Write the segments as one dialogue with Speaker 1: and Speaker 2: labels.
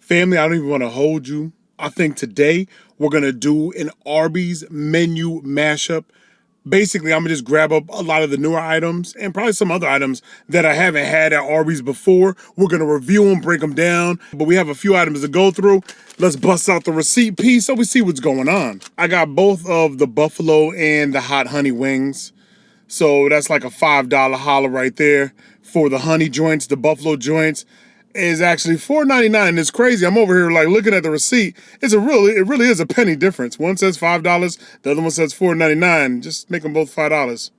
Speaker 1: Family, I don't even want to hold you. I think today we're going to do an Arby's menu mashup. Basically, I'm going to just grab up a lot of the newer items and probably some other items that I haven't had at Arby's before. We're going to review them, break them down, but we have a few items to go through. Let's bust out the receipt piece so we see what's going on. I got both of the buffalo and the hot honey wings. So that's like a $5 holler right there. For the honey joints, the buffalo joints is actually $4.99. It's crazy. I'm over here like looking at the receipt. It really is a penny difference. One says $5, the other one says $4.99. Just make them both $5.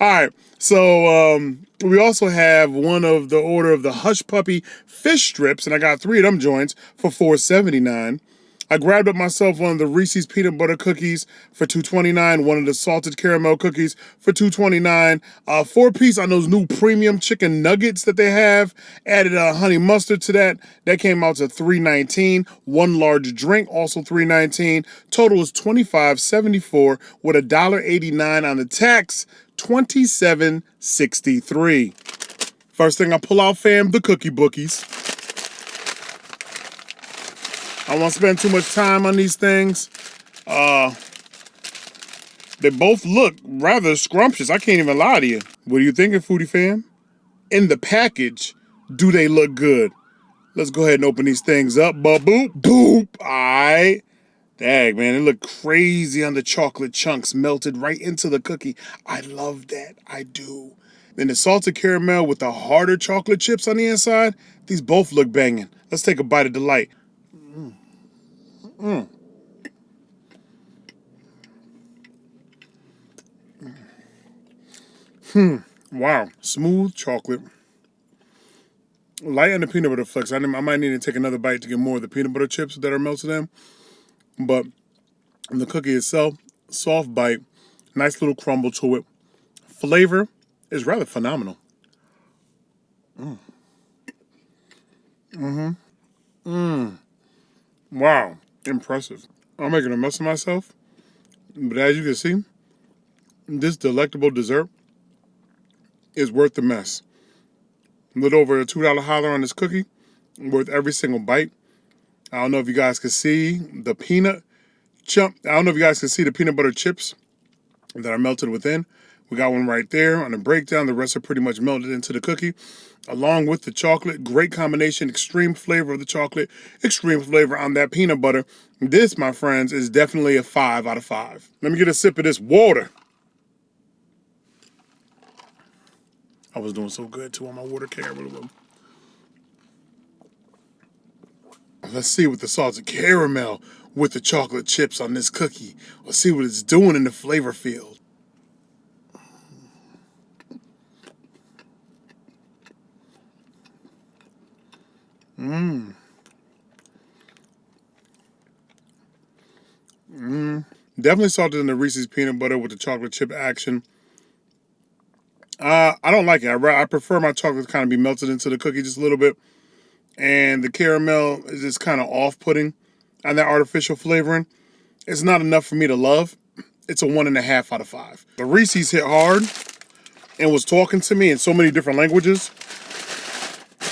Speaker 1: All right, so we also have one of the order of the Hushpuppy fish strips, and I got 3 of them joints for $4.79. I grabbed up myself one of the Reeses peanut butter cookies for $2.29, one of the salted caramel cookies for $2.29, 4-piece on those new premium chicken nuggets that they have, added a honey mustard to that. That came out to $3.19. One large drink, also $3.19. Total is $25.74 with $1.89 on the tax, $27.63. First thing I pull out, fam, the cookie bookies. I don't want to spend too much time on these things. They both look rather scrumptious. I can't even lie to you. What are you thinking, Foodie fam? In the package, do they look good? Let's go ahead and open these things up. Boop, boop. All right. Dang, man, it look crazy on the chocolate chunks melted right into the cookie. I love that. I do. And the salted caramel with the harder chocolate chips on the inside, these both look banging. Let's take a bite of delight. Wow, smooth chocolate. Light on the peanut butter flecks. I might need to take another bite to get more of the peanut butter chips that are melted in. But the cookie itself, soft bite, nice little crumble to it. Flavor is rather phenomenal. Wow, impressive. I'm making a mess of myself. But as you can see, this delectable dessert is worth the mess. A little over a $2 holler on this cookie, worth every single bite. I don't know if you guys can see the peanut chunk. I don't know if you guys can see the peanut butter chips that are melted within. We got one right there on the breakdown. The rest are pretty much melted into the cookie, along with the chocolate. Great combination, extreme flavor of the chocolate, extreme flavor on that peanut butter. This, my friends, is definitely a 5 out of 5. Let me get a sip of this water. I was doing so good too on my water can. Let's see what the salted caramel with the chocolate chips on this cookie. Let's see what it's doing in the flavor field. Definitely salted in the Reese's peanut butter with the chocolate chip action. I don't like it. I prefer my chocolate to kind of be melted into the cookie just a little bit. And the caramel is just kind of off-putting on that artificial flavoring. It's not enough for me to love. It's a 1.5 out of 5. The Reese's hit hard and was talking to me in so many different languages.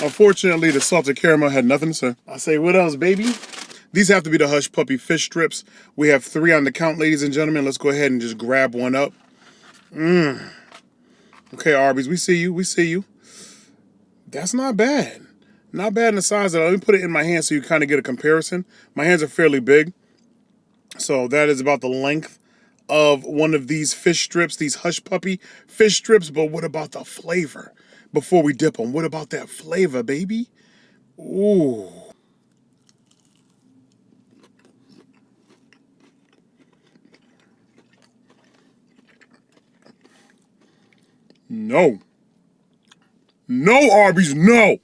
Speaker 1: Unfortunately, the salted caramel had nothing to say. I say, what else, baby? These have to be the Hushpuppy fish strips. We have 3 on the count, ladies and gentlemen. Let's go ahead and just grab one up. Okay, Arbys, we see you. We see you. That's not bad. Not bad in the size of it. Let me put it in my hand so you kind of get a comparison. My hands are fairly big. So that is about the length of one of these fish strips, these Hushpuppy fish strips. But what about the flavor? Before we dip them, what about that flavor, baby? Ooh. No. No, Arbys, no.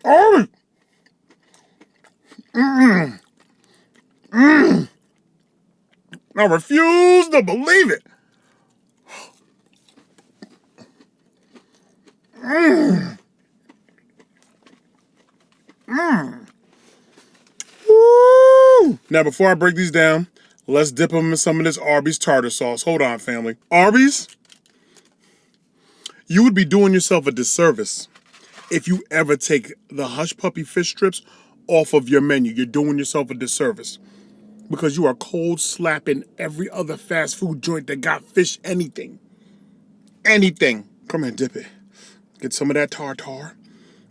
Speaker 1: Arby! I refuse to believe it. Woo! Now, before I break these down, let's dip them in some of this Arby's tartar sauce. Hold on, family. Arby's, You would be doing yourself a disservice if you ever take the Hushpuppy fish strips off of your menu. You're doing yourself a disservice because you are cold slapping every other fast food joint that got fish anything. Anything. Come here, dip it. Get some of that tartar.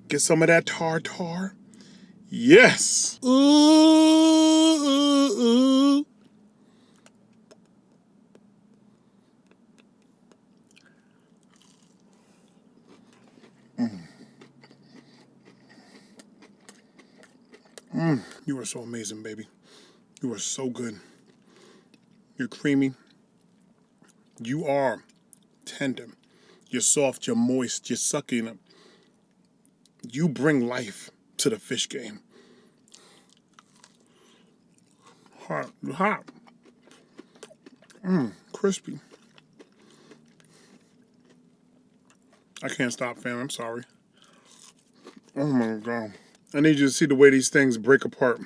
Speaker 1: Get some of that tartar. Yes. Ooh, ooh, ooh. You are so amazing, baby. You are so good. You're creamy. You are tender. You're soft. You're moist. You're sucking. You bring life to the fish game. Hot. Hot. Crispy. I can't stop, fam. I'm sorry. Oh my God. I need you to see the way these things break apart.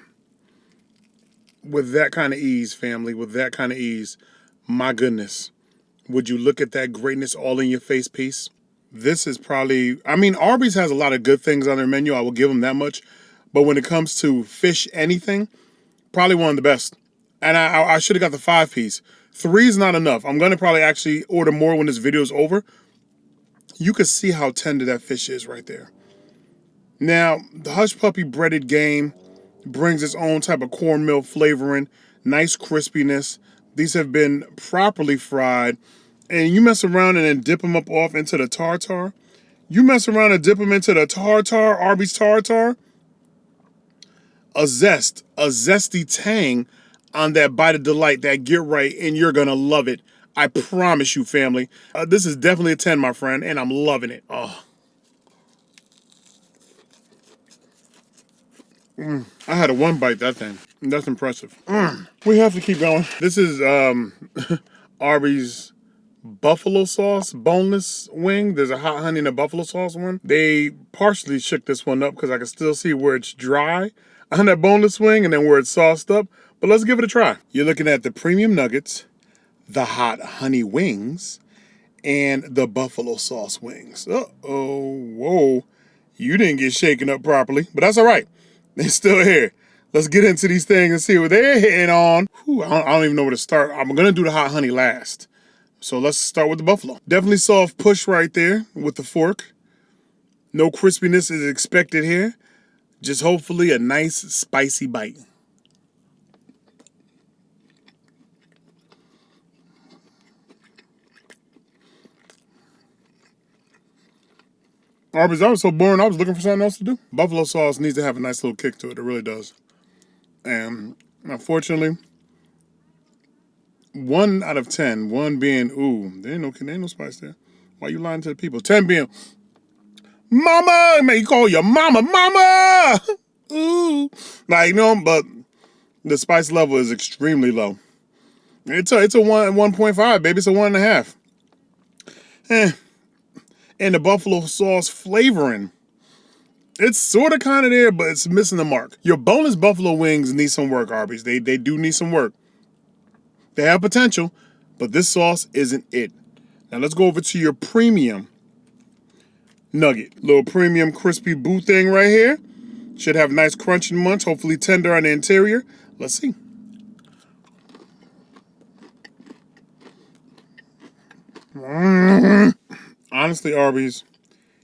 Speaker 1: With that kind of ease, family, with that kind of ease, my goodness. Would you look at that greatness all in your face piece? This is probably, I mean, Arby's has a lot of good things on their menu. I will give them that much. But when it comes to fish anything, probably one of the best. And I should have got the 5-piece. 3 is not enough. I'm going to probably actually order more when this video is over. You can see how tender that fish is right there. Now, the Hushpuppy breaded game brings its own type of cornmeal flavoring, nice crispiness. These have been properly fried. And you mess around and then dip them up off into the tartar. You mess around and dip them into the tartar, Arby's tartar. A zesty tang on that bite of delight, that get right, and you're gonna love it. I promise you, family. This is definitely a 10, my friend, and I'm loving it. Oh. I had a 1 bite, that thing. That's impressive. We have to keep going. This is Arby's buffalo sauce boneless wing. There's a hot honey and a buffalo sauce one. They partially shook this one up because I can still see where it's dry on that boneless wing and then where it's sauced up. But let's give it a try. You're looking at the premium nuggets, the hot honey wings, and the buffalo sauce wings. Uh-oh, whoa. You didn't get shaken up properly, but that's all right. They're still here. Let's get into these things and see what they're hitting on. Whew, I don't even know where to start. I'm gonna do the hot honey last. So let's start with the buffalo. Definitely soft push right there with the fork. No crispiness is expected here. Just hopefully a nice spicy bite. Arbys, that was so boring, I was looking for something else to do. Buffalo sauce needs to have a nice little kick to it. It really does. And unfortunately, 1 out of 10. 1 being, ooh, there ain't no spice there. Why you lying to the people? 10 being, mama! Man, you call your mama, mama! Ooh. Like, you know, but the spice level is extremely low. It's a 1.5, baby. It's a 1.5. And the buffalo sauce flavoring, it's sort of kind of there, but it's missing the mark. Your boneless buffalo wings need some work, Arby's. They do need some work. They have potential, but this sauce isn't it. Now let's go over to your premium nugget. Little premium crispy boo thing right here. Should have nice crunch and munch, hopefully tender on the interior. Let's see. Honestly, Arby's,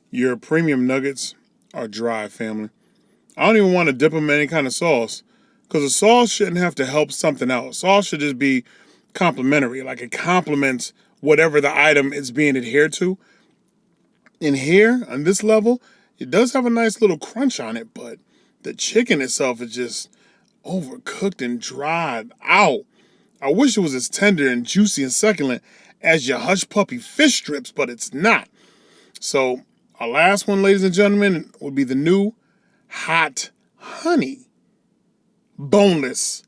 Speaker 1: your premium nuggets are dry, family. I don't even want to dip them in any kind of sauce because the sauce shouldn't have to help something else. Sauce should just be complimentary, like it complements whatever the item is being adhered to. In here, on this level, it does have a nice little crunch on it, but the chicken itself is just overcooked and dried out. I wish it was as tender and juicy and succulent as your Hushpuppy fish strips, but it's not. So our last one, ladies and gentlemen, would be the new hot honey boneless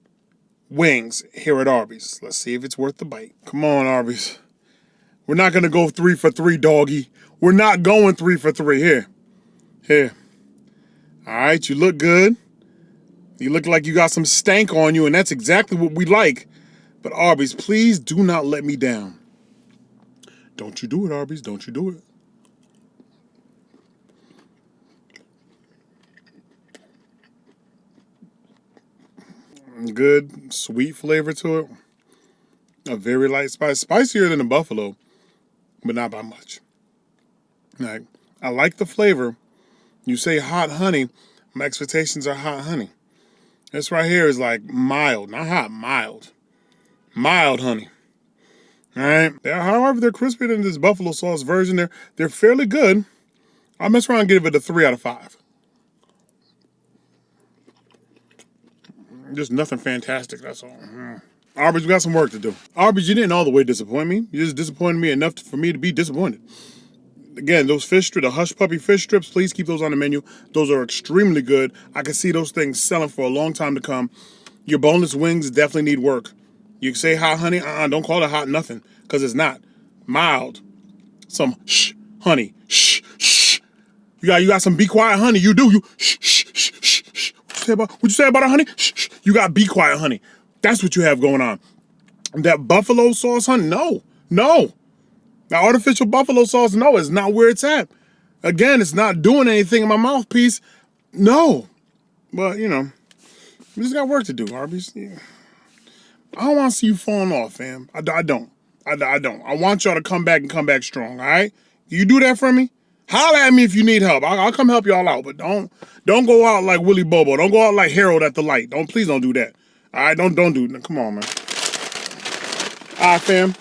Speaker 1: wings here at Arby's. Let's see if it's worth the bite. Come on, Arby's. We're not going to go 3 for 3, doggy. We're not going 3 for 3. Here. All right, you look good. You look like you got some stank on you, and that's exactly what we like. But Arby's, please do not let me down. Don't you do it, Arby's. Don't you do it. Good sweet flavor to it. A very light spice. Spicier than the buffalo, but not by much. Like, I like the flavor. You say hot honey, my expectations are hot honey. This right here is like mild, not hot, mild. Mild honey. All right. However, they're crispier than this buffalo sauce version. They're fairly good. I'll mess around and give it a 3 out of 5. Just nothing fantastic, that's all. Arbys, we got some work to do. Arbys, you didn't all the way disappoint me. You just disappointed me enough for me to be disappointed. Again, those fish strips, the Hushpuppy fish strips, please keep those on the menu. Those are extremely good. I can see those things selling for a long time to come. Your boneless wings definitely need work. You say hot honey, don't call it hot nothing, because it's not. Mild. Some shh, honey, shh, shh. You got some be quiet honey, you do. You shh, shh, shh, shh, shh. What you say about it, honey? Shh, shh. You got be quiet honey. That's what you have going on. That buffalo sauce, honey, no. That artificial buffalo sauce, no, it's not where it's at. Again, it's not doing anything in my mouthpiece. No. But, we just got work to do, Arbys. Yeah. I don't want to see you falling off, fam. I don't. I want y'all to come back and come back strong, all right? You do that for me? Holler at me if you need help. I'll come help y'all out, but don't go out like Willy Bobo. Don't go out like Harold at the light. Please don't do that. All right, don't do that. Come on, man. All right, fam.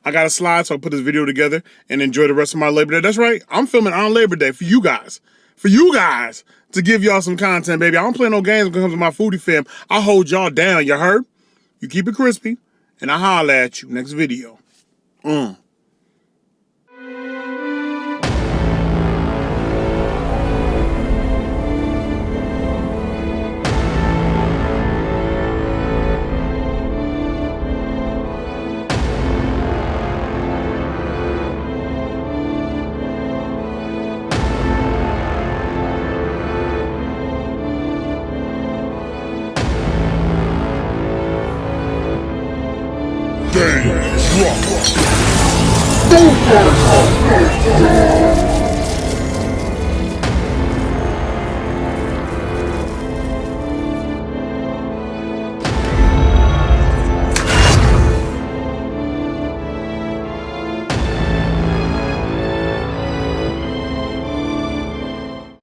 Speaker 1: I got a slide, so I'll put this video together and enjoy the rest of my Labor Day. That's right. I'm filming on Labor Day for you guys. For you guys to give y'all some content, baby. I don't play no games when it comes to my foodie fam. I hold y'all down, you heard? You keep it crispy, and I'll holler at you next video.
Speaker 2: Don't